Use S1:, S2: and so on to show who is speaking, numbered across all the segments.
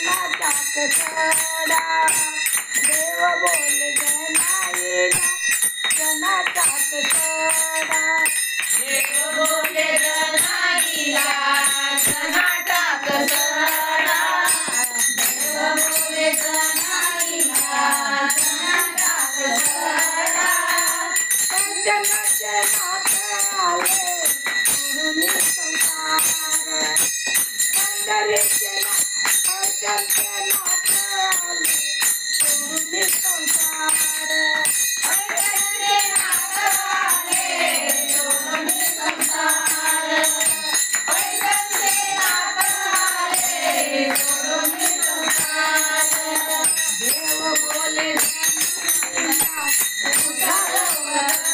S1: कसडा देव बोले जनाईला जनाचा कसडा
S2: देव बोले जनाईला जनाचा कसडा देव बोले जनाईला जनाचा कसडा
S1: पंचनाचे नाथ आले गुरुनी संसार पंढरीचे पंचनाचे नाथ आले गुरुनी संसार
S2: पंढरीचे नाथ आले गुरुनी संसार पंढरीचे नाथ आले गुरुनी संसार
S1: देव बोले जनाईला
S2: उठालवरी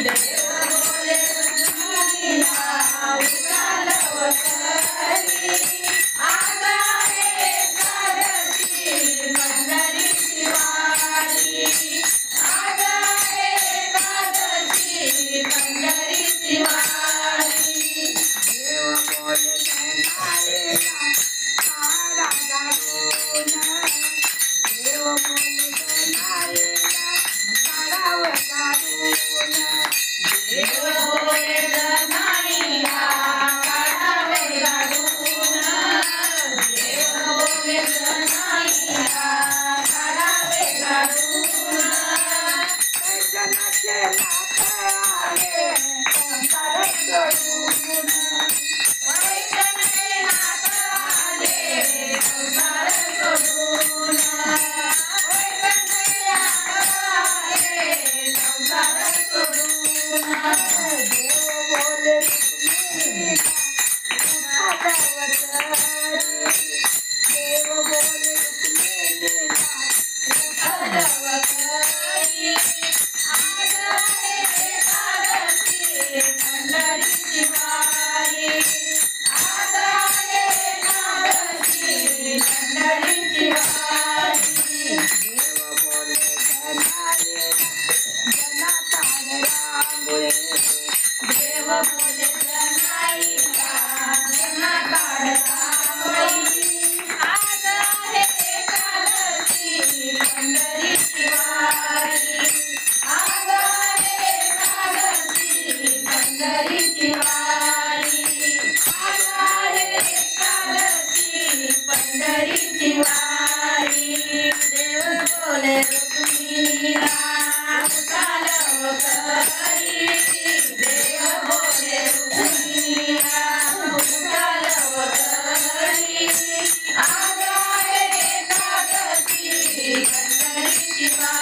S2: देव बोले जनाईला उठालवरी आज आहे एकादशी पंढरीची वारी आज आहे एकादशी पंढरीची वारी
S1: देव बोले जनाईला काळा घालून देव बोले जनाईला काळावर घालून
S2: देव बोले जनाईला काढावे काढून देव बोले जनाईला काढावे काढून
S1: पंचनाचे नाथ आले संसार सोडून
S2: पैठणचे नाथ आले संसार सोडून पैठणचे नाथ आले संसार सोडून
S1: देव बोले रुक्मिणीला उठावतरी देव बोले रुक्मिणीला
S2: उठालवरी आज आहे एकादशी पंढरीची वारी आज आहे एकादशी पंढरीची वारी
S1: देव बोले जनाईला जनाचा रांगोळी
S2: देव बोले जनाईला जना काढता होई आज आहे एकादशी पंढरीची वारी आज आहे एकादशी पंढरीची वारी आज आहे एकादशी पंढरीची वारी देव बोले रुक्मिणीला उठालवरी देव बोले रुक्मिणीला उठालवरी आज आहे एकादशी पंढरीची वारी